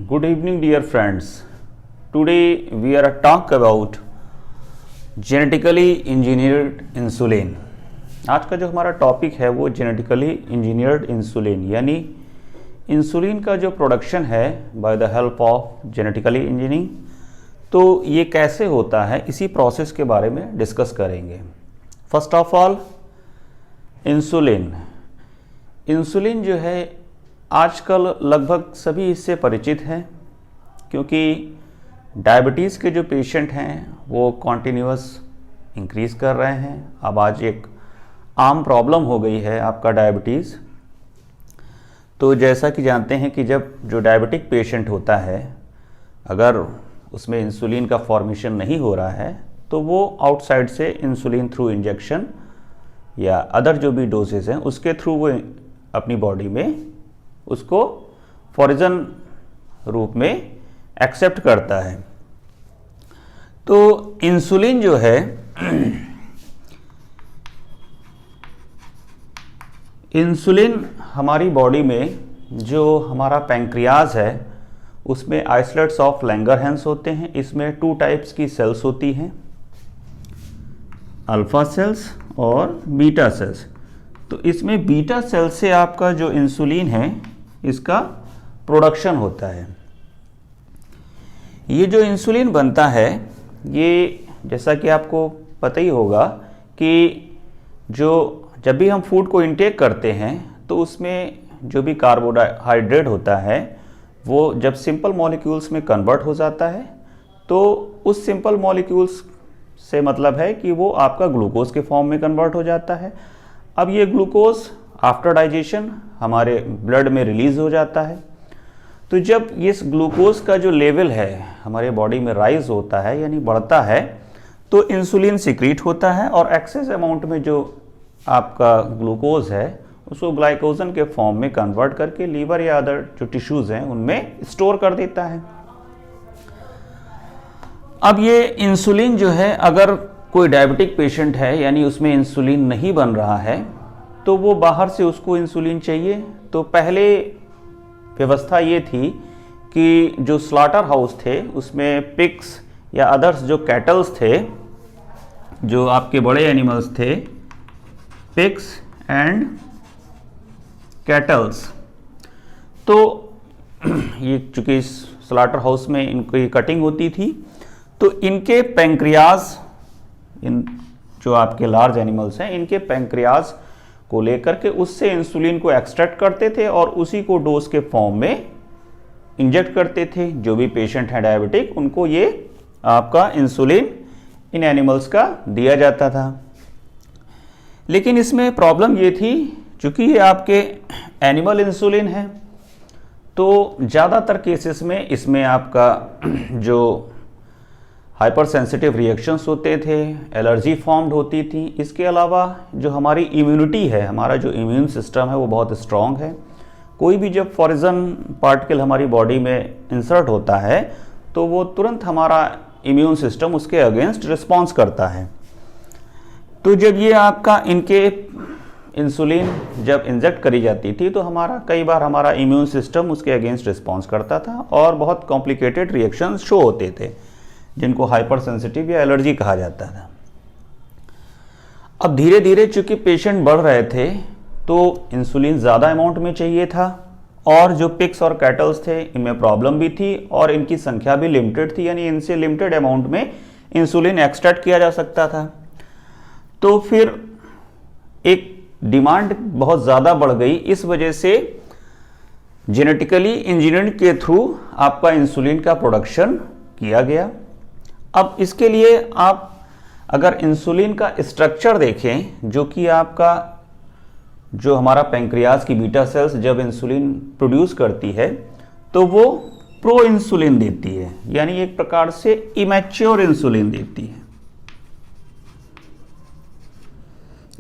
Good evening, dear friends. Today we are talk about genetically engineered insulin. आज का जो हमारा टॉपिक है वो जेनेटिकली इंजीनियर्ड इंसुलिन यानी इंसुलिन का जो प्रोडक्शन है by the help of genetically engineering. तो ये कैसे होता है इसी प्रोसेस के बारे में डिस्कस करेंगे। फर्स्ट ऑफ ऑल इंसुलिन जो है आजकल लगभग सभी इससे परिचित हैं, क्योंकि डायबिटीज़ के जो पेशेंट हैं वो कॉन्टिन्यूअस इंक्रीज़ कर रहे हैं। अब आज एक आम प्रॉब्लम हो गई है आपका डायबिटीज़। तो जैसा कि जानते हैं कि जब जो डायबिटिक पेशेंट होता है, अगर उसमें इंसुलिन का फॉर्मेशन नहीं हो रहा है तो वो आउटसाइड से इंसुलिन थ्रू इंजेक्शन या अदर जो भी डोजेज हैं उसके थ्रू वो अपनी बॉडी में उसको फॉरिजन रूप में एक्सेप्ट करता है। तो इंसुलिन जो है इंसुलिन हमारी बॉडी में जो हमारा पैंक्रियाज है उसमें आइसोलेट्स ऑफ लैंगरहैंस होते हैं। इसमें 2 टाइप्स की सेल्स होती हैं, अल्फा सेल्स और बीटा सेल्स। तो इसमें बीटा सेल से आपका जो इंसुलिन है इसका प्रोडक्शन होता है। ये जो इंसुलिन बनता है ये जैसा कि आपको पता ही होगा कि जब भी हम फूड को इनटेक करते हैं तो उसमें जो भी कार्बोहाइड्रेट होता है वो जब सिंपल मॉलिक्यूल्स में कन्वर्ट हो जाता है तो उस सिंपल मॉलिक्यूल्स से मतलब है कि वो आपका ग्लूकोज के फॉर्म में कन्वर्ट हो जाता है। अब ये ग्लूकोज आफ्टर डाइजेशन हमारे ब्लड में रिलीज हो जाता है। तो जब इस ग्लूकोज का जो लेवल है हमारे बॉडी में राइज होता है यानी बढ़ता है तो इंसुलिन सिक्रीट होता है और एक्सेस अमाउंट में जो आपका ग्लूकोज है उसको ग्लाइकोजन के फॉर्म में कन्वर्ट करके लीवर या अदर जो टिश्यूज हैं उनमें स्टोर कर देता है। अब ये इंसुलिन जो है अगर कोई डायबिटिक पेशेंट है यानी उसमें इंसुलिन नहीं बन रहा है तो वो बाहर से उसको इंसुलिन चाहिए। तो पहले व्यवस्था ये थी कि जो स्लॉटर हाउस थे उसमें पिग्स या अदर्स जो कैटल्स थे, जो आपके बड़े एनिमल्स थे, पिग्स एंड कैटल्स, तो ये चूँकि स्लॉटर हाउस में इनकी कटिंग होती थी तो इनके पैंक्रियाज, इन जो आपके लार्ज एनिमल्स हैं इनके पैंक्रियाज को लेकर के उससे इंसुलिन को एक्सट्रैक्ट करते थे और उसी को डोज के फॉर्म में इंजेक्ट करते थे। जो भी पेशेंट है डायबिटिक उनको ये आपका इंसुलिन इन एनिमल्स का दिया जाता था। लेकिन इसमें प्रॉब्लम ये थी, चूँकि ये आपके एनिमल इंसुलिन है तो ज़्यादातर केसेस में इसमें आपका जो हाइपर सेंसिटिव रिएक्शंस होते थे, एलर्जी फॉर्म्ड होती थी। इसके अलावा जो हमारी इम्यूनिटी है, हमारा जो इम्यून सिस्टम है वो बहुत स्ट्रॉन्ग है। कोई भी जब फॉरिजन पार्टिकल हमारी बॉडी में इंसर्ट होता है तो वो तुरंत हमारा इम्यून सिस्टम उसके अगेंस्ट रिस्पॉन्स करता है। तो जब ये आपका इनके इंसुलिन जब इंजेक्ट करी जाती थी तो कई बार हमारा इम्यून सिस्टम उसके अगेंस्ट रिस्पॉन्स करता था और बहुत कॉम्प्लिकेटेड रिएक्शंस शो होते थे जिनको हाइपर सेंसिटिव या एलर्जी कहा जाता था। अब धीरे धीरे चूंकि पेशेंट बढ़ रहे थे तो इंसुलिन ज़्यादा अमाउंट में चाहिए था और जो पिग्स और कैटल्स थे इनमें प्रॉब्लम भी थी और इनकी संख्या भी लिमिटेड थी, यानी इनसे लिमिटेड अमाउंट में इंसुलिन एक्सट्रैक्ट किया जा सकता था। तो फिर एक डिमांड बहुत ज़्यादा बढ़ गई। इस वजह से जेनेटिकली इंजीनियरिंग के थ्रू आपका इंसुलिन का प्रोडक्शन किया गया। अब इसके लिए आप अगर इंसुलिन का स्ट्रक्चर देखें, जो कि आपका जो हमारा पैंक्रियाज की बीटा सेल्स जब इंसुलिन प्रोड्यूस करती है तो वो प्रो इंसुलिन देती है, यानी एक प्रकार से इमैच्योर इंसुलिन देती है।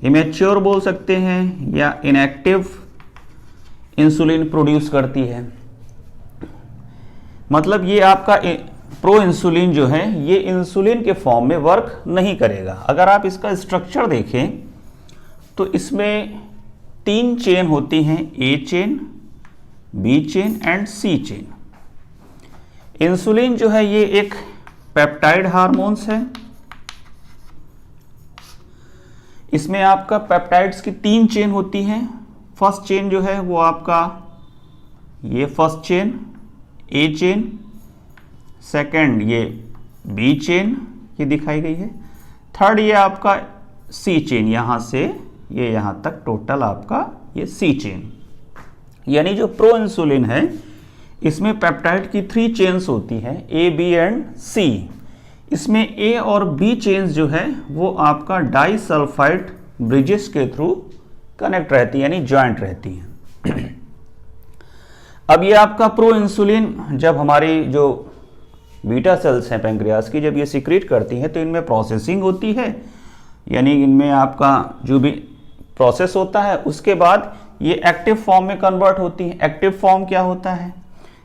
इमैच्योर बोल सकते हैं या इनएक्टिव इंसुलिन प्रोड्यूस करती है। मतलब ये आपका प्रो इंसुलिन जो है ये इंसुलिन के फॉर्म में वर्क नहीं करेगा। अगर आप इसका स्ट्रक्चर देखें तो इसमें 3 चेन होती हैं, A chain, B chain and C chain. Insulin जो है ये एक पेप्टाइड हार्मोन्स है। इसमें आपका पेप्टाइड्स की 3 चेन होती हैं। फर्स्ट चेन जो है वो आपका ये first chain A chain, second ये बी चेन ये दिखाई गई है, थर्ड ये आपका सी चेन, यहां से ये यहां तक टोटल आपका ये सी चेन। यानी जो प्रो इंसुलिन है इसमें पेप्टाइड की 3 चेन्स होती हैं, ए बी एंड सी। इसमें ए और बी चेन्स जो है वो आपका डाइसल्फाइड ब्रिजेस के थ्रू कनेक्ट रहती है, यानी ज्वाइंट रहती है। अब ये आपका प्रो इंसुलिन जब हमारी जो बीटा सेल्स हैं पैंक्रियास की, जब ये सिक्रीट करती हैं तो इनमें प्रोसेसिंग होती है, यानी इनमें आपका जो भी प्रोसेस होता है उसके बाद ये एक्टिव फॉर्म में कन्वर्ट होती है। एक्टिव फॉर्म क्या होता है?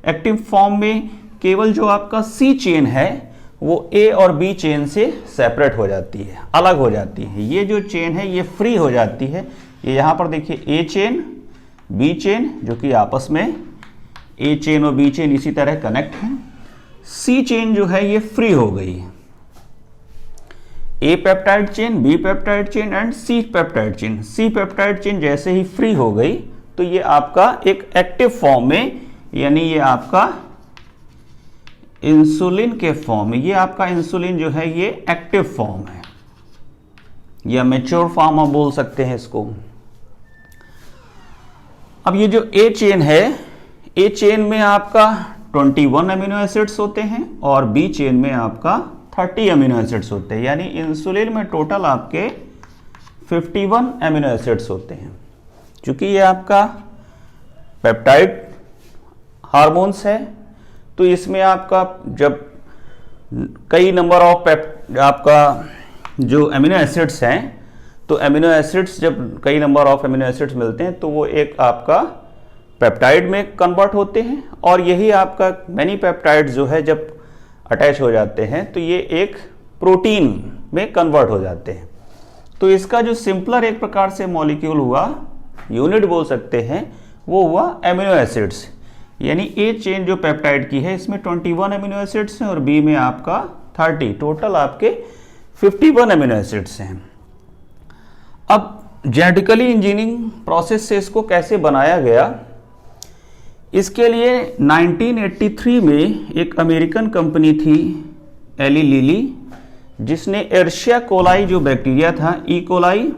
एक्टिव फॉर्म में केवल जो आपका सी चेन है वो ए और बी चेन से सेपरेट हो जाती है, अलग हो जाती है। ये जो चेन है ये फ्री हो जाती है। ये यहाँ पर देखिए ए चेन बी चेन जो कि आपस में ए चेन और बी चेन इसी तरह कनेक्ट है। सी चेन जो है ये फ्री हो गई है। A peptide chain, B peptide chain and C peptide chain. C peptide chain जैसे ही फ्री हो गई तो ये आपका एक एक्टिव फॉर्म में, यानी ये आपका इंसुलिन के फॉर्म में, ये आपका इंसुलिन जो है ये एक्टिव फॉर्म है या मैच्योर फॉर्म हम बोल सकते हैं इसको। अब ये जो ए चेन है, ए चेन में आपका 21 अमीनो एसिड्स होते हैं और बी चेन में आपका 30 अमीनो एसिड्स होते हैं, यानी इंसुलिन में टोटल आपके 51 अमीनो एसिड्स होते हैं। क्योंकि ये आपका पेप्टाइड हार्मोन्स है तो इसमें आपका जब कई नंबर ऑफ आपका जो अमीनो एसिड्स हैं, तो अमीनो एसिड्स जब कई नंबर ऑफ अमीनो एसिड्स मिलते हैं तो वो एक आपका पेप्टाइड में कन्वर्ट होते हैं, और यही आपका मैनी पेप्टाइड जो है जब अटैच हो जाते हैं तो ये एक प्रोटीन में कन्वर्ट हो जाते हैं। तो इसका जो सिंपलर एक प्रकार से मॉलिक्यूल हुआ, यूनिट बोल सकते हैं, वो हुआ अमीनो एसिड्स। यानी ए चेन जो पेप्टाइड की है इसमें 21 अमीनो एसिड्स हैं और बी में आपका 30, टोटल आपके 51 अमीनो एसिड्स हैं। अब जेनेटिकली इंजीनियरिंग प्रोसेस से इसको कैसे बनाया गया, इसके लिए 1983 में एक अमेरिकन कंपनी थी एली लिली, जिसने एर्शिया कोलाई जो बैक्टीरिया था, ई कोलाई,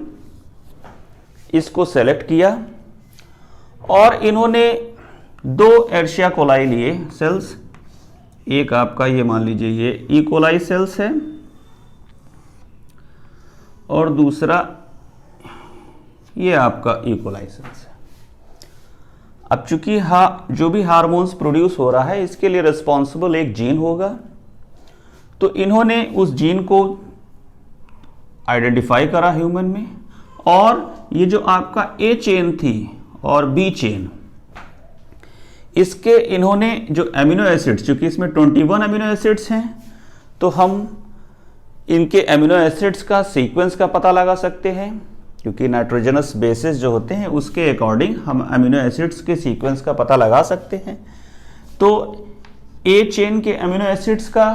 इसको सेलेक्ट किया और इन्होंने 2 एर्शिया कोलाई लिए सेल्स। एक आपका ये मान लीजिए ये ई कोलाई सेल्स है और दूसरा ये आपका ई कोलाई सेल्स है। अब चूंकि जो भी हार्मोन्स प्रोड्यूस हो रहा है इसके लिए रिस्पॉन्सिबल एक जीन होगा, तो इन्होंने उस जीन को आइडेंटिफाई करा ह्यूमन में, और ये जो आपका ए चेन थी और बी चेन, इसके इन्होंने जो अमीनो एसिड्स, चूंकि इसमें 21 अमीनो एसिड्स हैं तो हम इनके अमीनो एसिड्स का सीक्वेंस का पता लगा सकते हैं, क्योंकि नाइट्रोजनस बेसिस जो होते हैं उसके अकॉर्डिंग हम अमीनो एसिड्स के सीक्वेंस का पता लगा सकते हैं। तो ए चेन के अमीनो एसिड्स का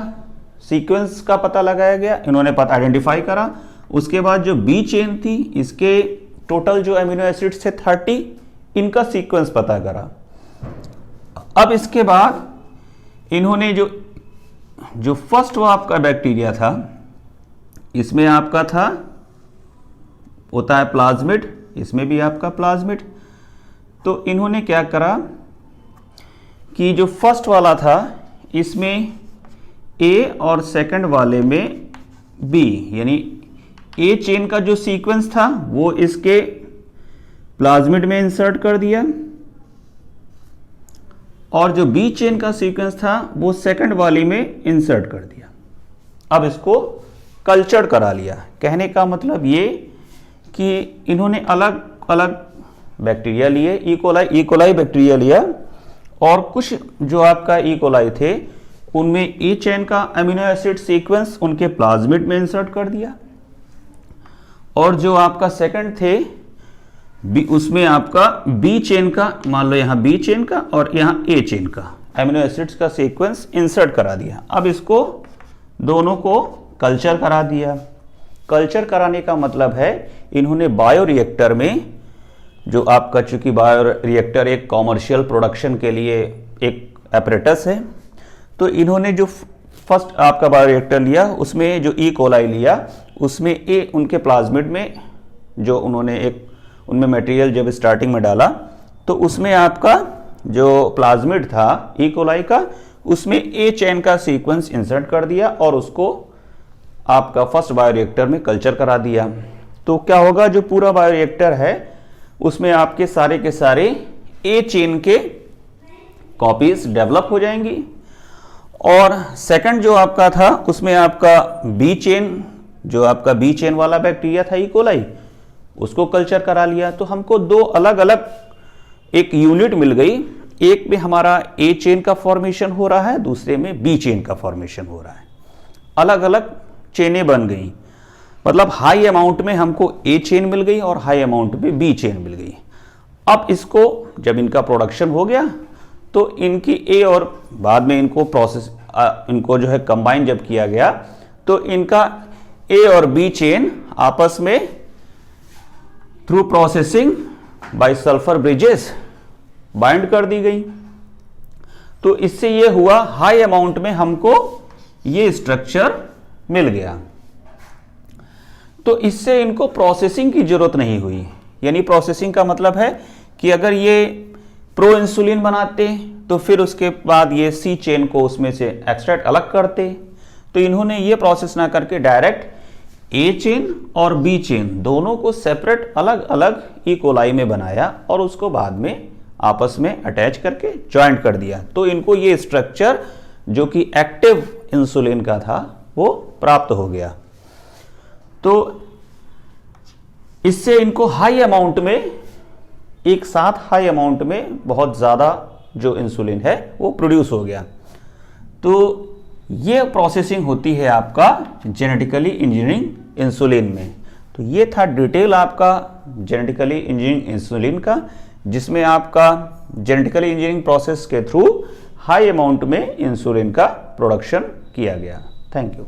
सीक्वेंस का पता लगाया गया, इन्होंने पता आइडेंटिफाई करा। उसके बाद जो बी चेन थी इसके टोटल जो अमीनो एसिड्स थे 30, इनका सीक्वेंस पता करा। अब इसके बाद इन्होंने जो फर्स्ट वो आपका बैक्टीरिया था, इसमें आपका था होता है प्लाज्मिड, इसमें भी आपका प्लाज्मिड। तो इन्होंने क्या करा कि जो फर्स्ट वाला था इसमें ए और सेकंड वाले में बी, यानी ए चेन का जो सीक्वेंस था वो इसके प्लाज्मिड में इंसर्ट कर दिया और जो बी चेन का सीक्वेंस था वो सेकंड वाली में इंसर्ट कर दिया। अब इसको कल्चर करा लिया। कहने का मतलब ये कि इन्होंने अलग अलग बैक्टीरिया लिए, ई कोलाई बैक्टीरिया लिया, और कुछ जो आपका ई कोलाई थे उनमें ई चेन का अमीनो एसिड सीक्वेंस उनके प्लाज्मिड में इंसर्ट कर दिया, और जो आपका सेकंड थे उसमें आपका बी चेन का, मान लो यहाँ बी चेन का और यहाँ ए चेन का, एमिनो एसिड्स का सीक्वेंस इंसर्ट करा दिया। अब इसको दोनों को कल्चर करा दिया। कल्चर कराने का मतलब है इन्होंने बायोरिएक्टर में, जो आपका चूंकि बायोरिएक्टर एक कॉमर्शियल प्रोडक्शन के लिए एक एपरेटस है, तो इन्होंने जो फर्स्ट आपका बायोरिएक्टर लिया उसमें जो ई कोलाई लिया, उसमें उनके प्लाज्मिड में जो उन्होंने उनमें मटेरियल जब स्टार्टिंग में डाला तो उसमें आपका जो प्लाज्मिड था ई कोलाई का, उसमें ए चेन का सीक्वेंस इंसर्ट कर दिया और उसको आपका फर्स्ट बायोरिएक्टर में कल्चर करा दिया। तो क्या होगा, जो पूरा बायोरिएक्टर है उसमें आपके सारे के सारे ए चेन के कॉपीज डेवलप हो जाएंगी। और सेकंड जो आपका था उसमें आपका बी चेन, जो आपका बी चेन वाला बैक्टीरिया था ई कोलाई, उसको कल्चर करा लिया। तो हमको दो अलग अलग एक यूनिट मिल गई, एक में हमारा ए चेन का फॉर्मेशन हो रहा है, दूसरे में बी चेन का फॉर्मेशन हो रहा है। अलग अलग चेनें बन गई, मतलब हाई अमाउंट में हमको ए चेन मिल गई और हाई अमाउंट में बी चेन मिल गई। अब इसको जब इनका प्रोडक्शन हो गया तो इनकी ए और बाद में इनको इनको जो है कंबाइन जब किया गया तो इनका ए और बी चेन आपस में through processing by sulphur bridges bind कर दी गई। तो इससे ये हुआ हाई अमाउंट में हमको ये स्ट्रक्चर मिल गया। तो इससे इनको प्रोसेसिंग की जरूरत नहीं हुई। यानी प्रोसेसिंग का मतलब है कि अगर ये प्रो इंसुलिन बनाते तो फिर उसके बाद ये सी चेन को उसमें से एक्सट्रैक्ट अलग करते। तो इन्होंने ये प्रोसेस ना करके डायरेक्ट ए चेन और बी चेन दोनों को सेपरेट अलग अलग ई कोलाई में बनाया और उसको बाद में आपस में अटैच करके ज्वाइंट कर दिया। तो इनको ये स्ट्रक्चर जो कि एक्टिव इंसुलिन का था वो प्राप्त हो गया। तो इससे इनको हाई अमाउंट में, एक साथ हाई अमाउंट में बहुत ज़्यादा जो इंसुलिन है वो प्रोड्यूस हो गया। तो ये प्रोसेसिंग होती है आपका जेनेटिकली इंजीनियरिंग इंसुलिन में। तो ये था डिटेल आपका जेनेटिकली इंजीनियरिंग इंसुलिन का, जिसमें आपका जेनेटिकली इंजीनियरिंग प्रोसेस के थ्रू हाई अमाउंट में इंसुलिन का प्रोडक्शन किया गया। Thank you.